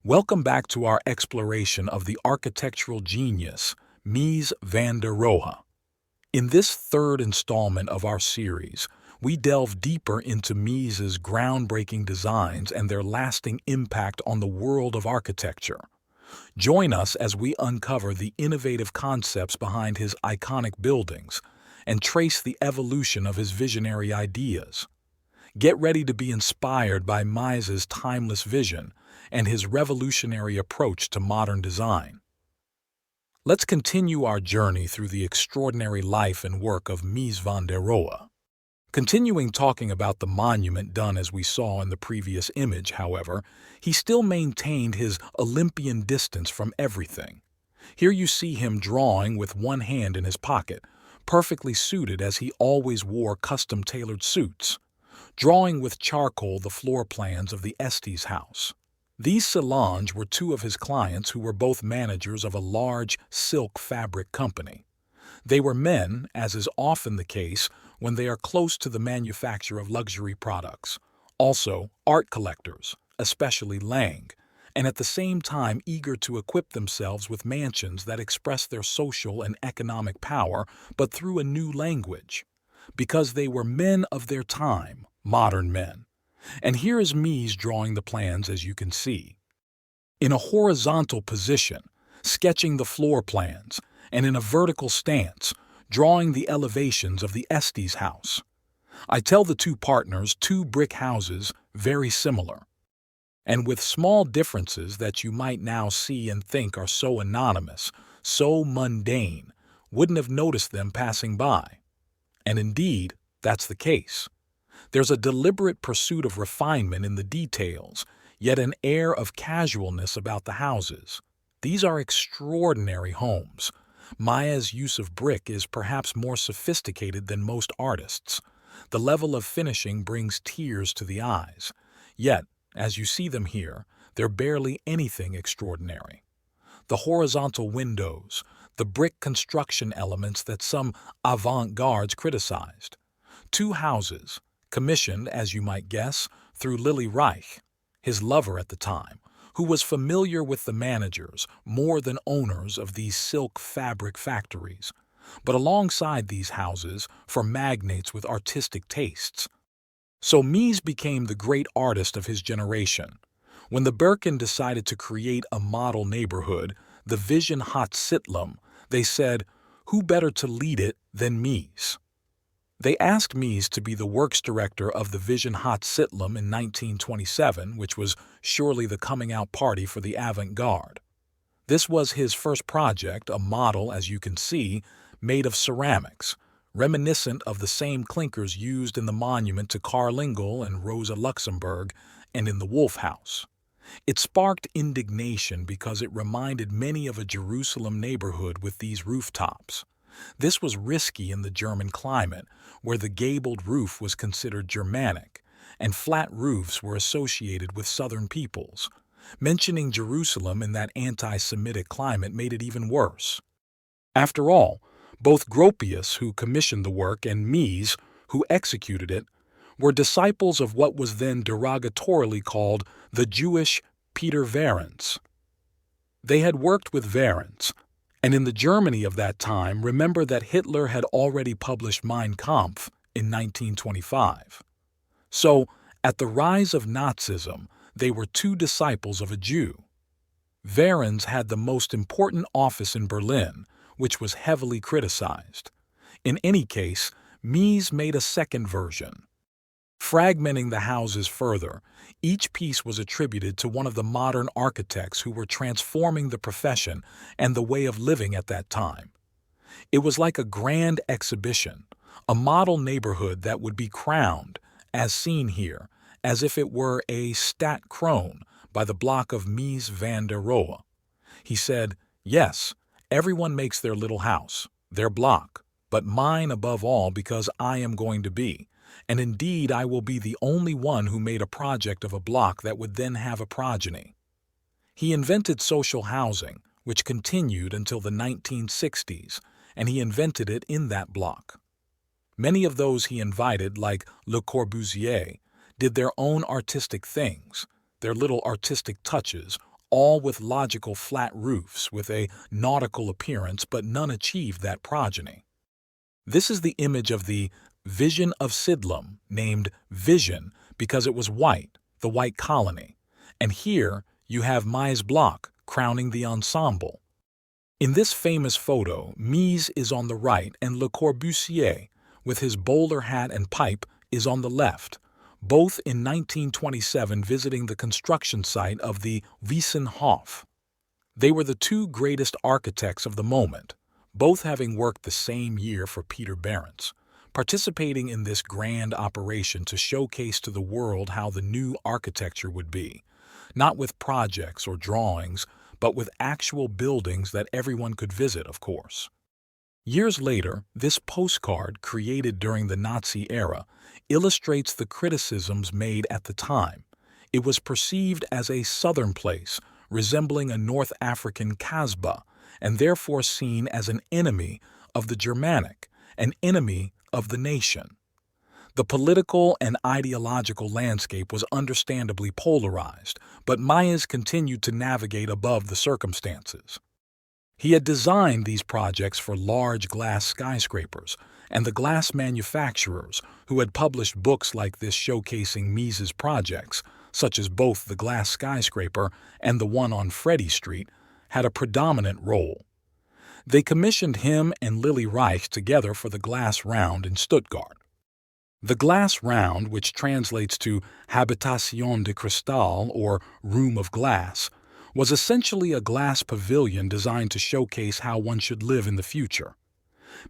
Welcome back to our exploration of the architectural genius, Mies van der Rohe. In this third installment of our series, we delve deeper into Mies's groundbreaking designs and their lasting impact on the world of architecture. Join us as we uncover the innovative concepts behind his iconic buildings and trace the evolution of his visionary ideas. Get ready to be inspired by Mies's timeless vision and his revolutionary approach to modern design. Let's continue our journey through the extraordinary life and work of Mies van der Rohe. Continuing talking about the monument done as we saw in the previous image, however, he still maintained his Olympian distance from everything. Here you see him drawing with one hand in his pocket, perfectly suited as he always wore custom-tailored suits, drawing with charcoal the floor plans of the Estes house. These salons were two of his clients who were both managers of a large silk fabric company. They were men, as is often the case when they are close to the manufacture of luxury products, also art collectors, especially Lang, and at the same time eager to equip themselves with mansions that express their social and economic power, but through a new language. Because they were men of their time, modern men. And here is Mies drawing the plans as you can see. In a horizontal position, sketching the floor plans, and in a vertical stance, drawing the elevations of the Estes house. I tell the two partners two brick houses very similar, and with small differences that you might now see and think are so anonymous, so mundane, wouldn't have noticed them passing by. And indeed, that's the case. There's a deliberate pursuit of refinement in the details, yet an air of casualness about the houses. These are extraordinary homes. Mies's use of brick is perhaps more sophisticated than most artists. The level of finishing brings tears to the eyes. Yet, as you see them here, they're barely anything extraordinary. The horizontal windows, the brick construction elements that some avant-gardes criticized. Two houses, commissioned, as you might guess, through Lily Reich, his lover at the time, who was familiar with the managers more than owners of these silk fabric factories, but alongside these houses for magnates with artistic tastes. So Mies became the great artist of his generation. When the Birken decided to create a model neighborhood, the Vision Hotsitlum, they said, who better to lead it than Mies? They asked Mies to be the works director of the Vision Hotsitlum in 1927, which was surely the coming-out party for the avant-garde. This was his first project, a model, as you can see, made of ceramics, reminiscent of the same clinkers used in the monument to Carl Engel and Rosa Luxemburg and in the Wolf House. It sparked indignation because it reminded many of a Jerusalem neighborhood with these rooftops. This was risky in the German climate, where the gabled roof was considered Germanic, and flat roofs were associated with southern peoples. Mentioning Jerusalem in that anti-Semitic climate made it even worse. After all, both Gropius, who commissioned the work, and Mies, who executed it, were disciples of what was then derogatorily called the Jewish Peter Verens. They had worked with Verens, and in the Germany of that time, remember that Hitler had already published Mein Kampf in 1925. So, at the rise of Nazism, they were two disciples of a Jew. Verens had the most important office in Berlin, which was heavily criticized. In any case, Mies made a second version. Fragmenting the houses further, each piece was attributed to one of the modern architects who were transforming the profession and the way of living at that time. It was like a grand exhibition, a model neighborhood that would be crowned, as seen here, as if it were a stat krone by the block of Mies van der Rohe. He said, yes, everyone makes their little house, their block, but mine above all because I am going to be. And indeed I will be the only one who made a project of a block that would then have a progeny. He invented social housing, which continued until the 1960s, and he invented it in that block. Many of those he invited, like Le Corbusier, did their own artistic things, their little artistic touches, all with logical flat roofs with a nautical appearance, but none achieved that progeny. This is the image of the Vision of Sidlum, named Vision because it was white, the white colony. And here you have Mies block crowning the ensemble. In this famous photo, Mies is on the right and Le Corbusier, with his bowler hat and pipe, is on the left, both in 1927 visiting the construction site of the Vision Hof. They were the two greatest architects of the moment, both having worked the same year for Peter Behrens, participating in this grand operation to showcase to the world how the new architecture would be, not with projects or drawings, but with actual buildings that everyone could visit, of course. Years later, this postcard, created during the Nazi era, illustrates the criticisms made at the time. It was perceived as a southern place, resembling a North African Kasbah, and therefore seen as an enemy of the Germanic, an enemy of the nation. The political and ideological landscape was understandably polarized, but Mies continued to navigate above the circumstances. He had designed these projects for large glass skyscrapers, and the glass manufacturers, who had published books like this showcasing Mies's projects, such as both the glass skyscraper and the one on Freddie Street, had a predominant role. They commissioned him and Lily Reich together for the Glass Round in Stuttgart. The Glass Round, which translates to Habitation de Cristal, or Room of Glass, was essentially a glass pavilion designed to showcase how one should live in the future.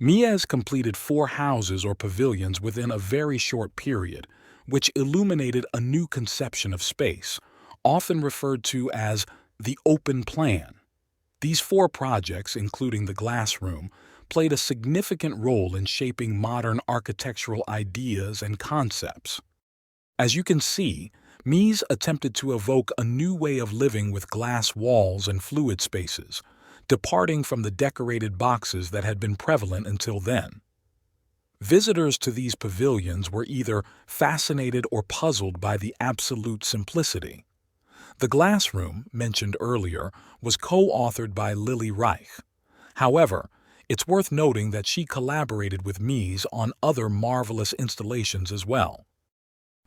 Mies completed 4 houses or pavilions within a very short period, which illuminated a new conception of space, often referred to as the open plan. These 4 projects, including the Glass Room, played a significant role in shaping modern architectural ideas and concepts. As you can see, Mies attempted to evoke a new way of living with glass walls and fluid spaces, departing from the decorated boxes that had been prevalent until then. Visitors to these pavilions were either fascinated or puzzled by the absolute simplicity. The Glass Room, mentioned earlier, was co-authored by Lily Reich. However, it's worth noting that she collaborated with Mies on other marvelous installations as well.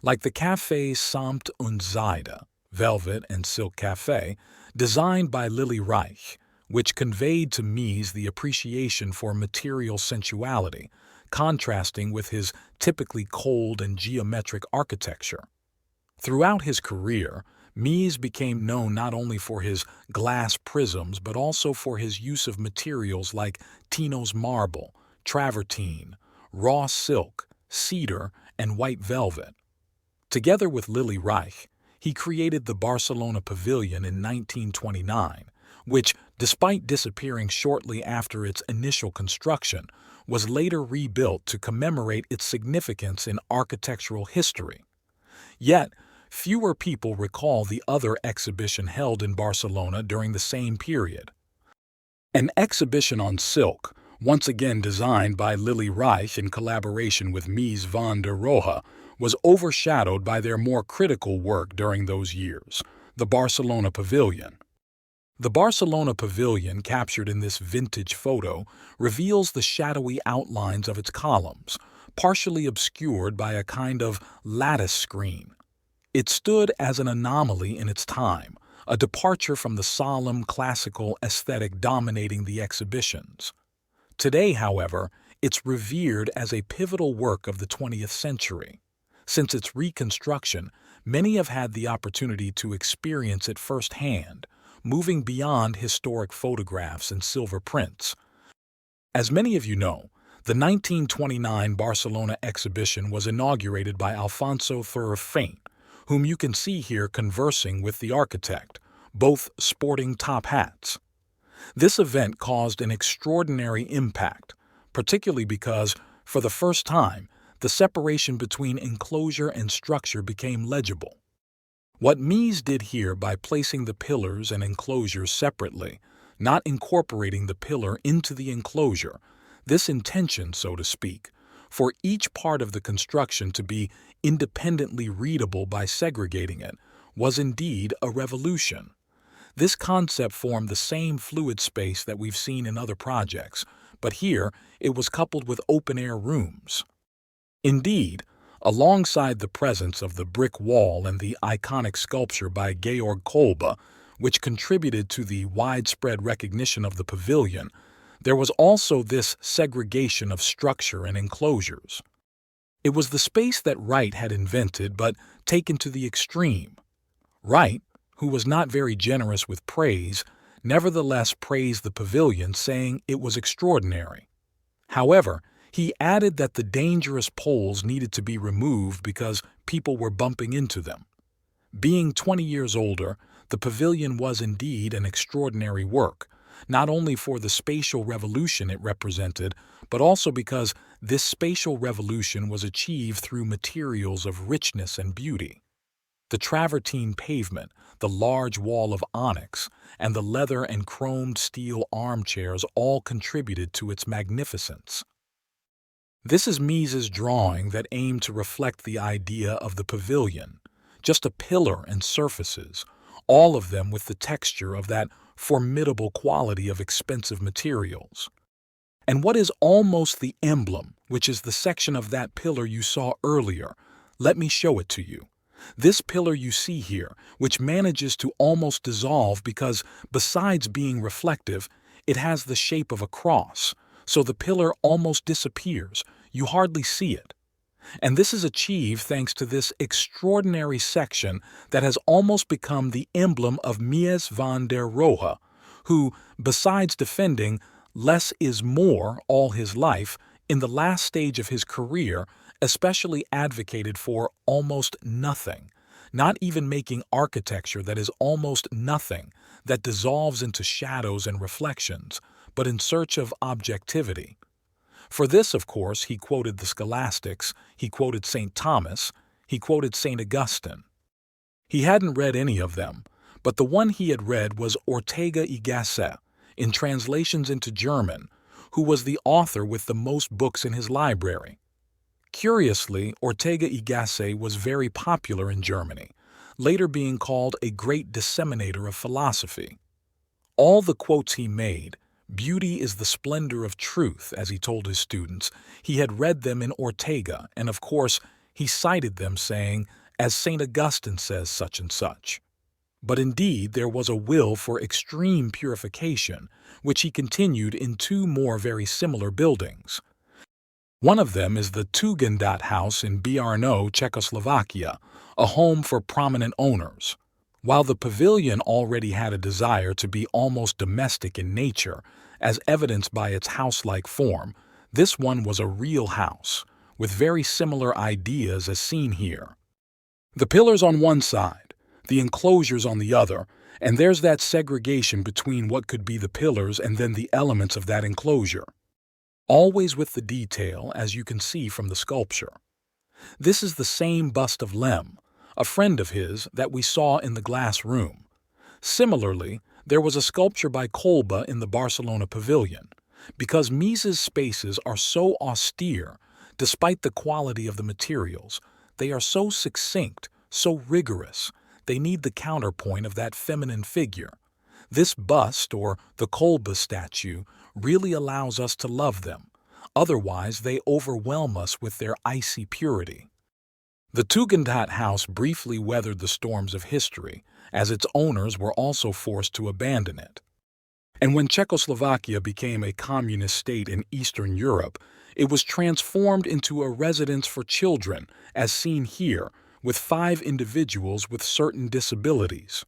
Like the Café Samt und Seide, Velvet and Silk Café, designed by Lily Reich, which conveyed to Mies the appreciation for material sensuality, contrasting with his typically cold and geometric architecture. Throughout his career, Mies became known not only for his glass prisms but also for his use of materials like Tino's marble, travertine, raw silk, cedar, and white velvet. Together with Lily Reich, he created the Barcelona Pavilion in 1929, which, despite disappearing shortly after its initial construction, was later rebuilt to commemorate its significance in architectural history. Yet, fewer people recall the other exhibition held in Barcelona during the same period. An exhibition on silk, once again designed by Lily Reich in collaboration with Mies van der Rohe, was overshadowed by their more critical work during those years, the Barcelona Pavilion. The Barcelona Pavilion, captured in this vintage photo, reveals the shadowy outlines of its columns, partially obscured by a kind of lattice screen. It stood as an anomaly in its time, a departure from the solemn classical aesthetic dominating the exhibitions. Today, however, it's revered as a pivotal work of the 20th century. Since its reconstruction, many have had the opportunity to experience it firsthand, moving beyond historic photographs and silver prints. As many of you know, the 1929 Barcelona exhibition was inaugurated by Alfonso Thurr-Faint, whom you can see here conversing with the architect, both sporting top hats. This event caused an extraordinary impact, particularly because, for the first time, the separation between enclosure and structure became legible. What Mies did here by placing the pillars and enclosures separately, not incorporating the pillar into the enclosure, this intention, so to speak, for each part of the construction to be independently readable by segregating it, was indeed a revolution. This concept formed the same fluid space that we've seen in other projects, but here it was coupled with open-air rooms. Indeed, alongside the presence of the brick wall and the iconic sculpture by Georg Kolbe, which contributed to the widespread recognition of the pavilion, there was also this segregation of structure and enclosures. It was the space that Wright had invented but taken to the extreme. Wright, who was not very generous with praise, nevertheless praised the pavilion, saying it was extraordinary. However, he added that the dangerous poles needed to be removed because people were bumping into them. Being 20 years older, the pavilion was indeed an extraordinary work, not only for the spatial revolution it represented, but also because this spatial revolution was achieved through materials of richness and beauty. The travertine pavement, the large wall of onyx, and the leather and chromed steel armchairs all contributed to its magnificence. This is Mies's drawing that aimed to reflect the idea of the pavilion, just a pillar and surfaces, all of them with the texture of that formidable quality of expensive materials. And what is almost the emblem, which is the section of that pillar you saw earlier, let me show it to you. This pillar you see here, which manages to almost dissolve because, besides being reflective, it has the shape of a cross, so the pillar almost disappears, you hardly see it. And this is achieved thanks to this extraordinary section that has almost become the emblem of Mies van der Rohe, who, besides defending less is more all his life, in the last stage of his career, especially advocated for almost nothing, not even making architecture that is almost nothing, that dissolves into shadows and reflections, but in search of objectivity. For this, of course, he quoted the scholastics, he quoted St. Thomas, he quoted St. Augustine. He hadn't read any of them, but the one he had read was Ortega y Gasset, in translations into German, who was the author with the most books in his library. Curiously, Ortega y Gasset was very popular in Germany, later being called a great disseminator of philosophy. All the quotes he made, "Beauty is the splendor of truth," as he told his students, he had read them in Ortega, and of course, he cited them saying, as St. Augustine says such and such. But indeed, there was a will for extreme purification, which he continued in two more very similar buildings. One of them is the Tugendhat House in Brno, Czechoslovakia, a home for prominent owners. While the pavilion already had a desire to be almost domestic in nature, as evidenced by its house-like form, this one was a real house, with very similar ideas as seen here. The pillars on one side, the enclosures on the other, and there's that segregation between what could be the pillars and then the elements of that enclosure. Always with the detail, as you can see from the sculpture. This is the same bust of Lem, a friend of his that we saw in the glass room. Similarly, there was a sculpture by Kolbe in the Barcelona Pavilion. Because Mies's spaces are so austere, despite the quality of the materials, they are so succinct, so rigorous, they need the counterpoint of that feminine figure. This bust, or the Kolbe statue, really allows us to love them. Otherwise, they overwhelm us with their icy purity. The Tugendhat House briefly weathered the storms of history, as its owners were also forced to abandon it. And when Czechoslovakia became a communist state in Eastern Europe, it was transformed into a residence for children, as seen here, with 5 individuals with certain disabilities.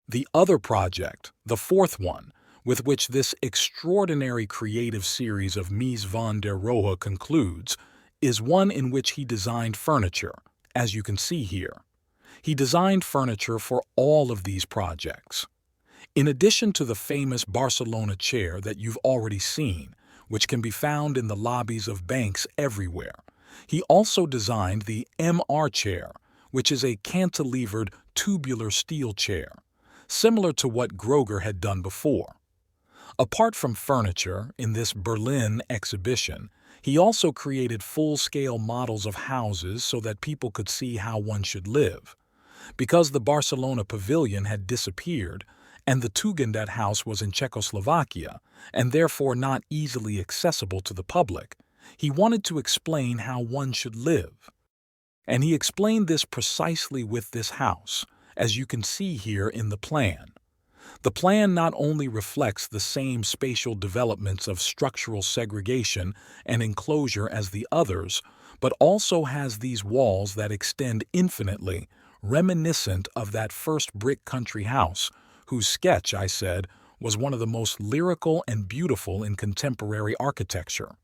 The other project, the fourth one, with which this extraordinary creative series of Mies van der Rohe concludes, is one in which he designed furniture, as you can see here. He designed furniture for all of these projects. In addition to the famous Barcelona chair that you've already seen, which can be found in the lobbies of banks everywhere, he also designed the MR chair, which is a cantilevered tubular steel chair, similar to what Groger had done before. Apart from furniture, in this Berlin exhibition, he also created full-scale models of houses so that people could see how one should live. Because the Barcelona Pavilion had disappeared, and the Tugendhat House was in Czechoslovakia and therefore not easily accessible to the public. He wanted to explain how one should live. And he explained this precisely with this house, as you can see here in the plan. The plan not only reflects the same spatial developments of structural segregation and enclosure as the others, but also has these walls that extend infinitely, reminiscent of that first brick country house, whose sketch, I said, was one of the most lyrical and beautiful in contemporary architecture.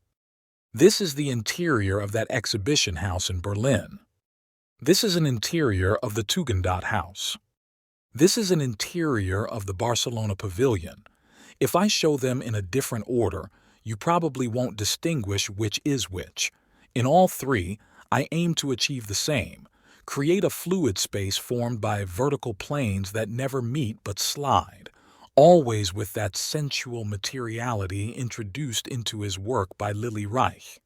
This is the interior of that exhibition house in Berlin. This is an interior of the Tugendhat House. This is an interior of the Barcelona Pavilion. If I show them in a different order, you probably won't distinguish which is which. In all three, I aim to achieve the same: create a fluid space formed by vertical planes that never meet but slide, always with that sensual materiality introduced into his work by Lily Reich.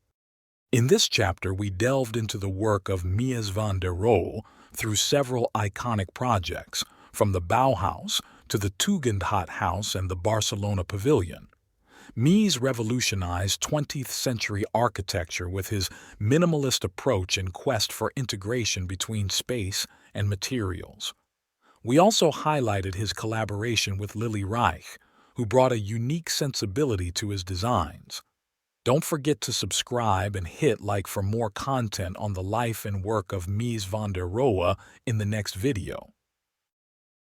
In this chapter, we delved into the work of Mies van der Rohe through several iconic projects, from the Bauhaus to the Tugendhat House and the Barcelona Pavilion. Mies revolutionized 20th century architecture with his minimalist approach and quest for integration between space and materials. We also highlighted his collaboration with Lily Reich, who brought a unique sensibility to his designs. Don't forget to subscribe and hit like for more content on the life and work of Mies van der Rohe in the next video.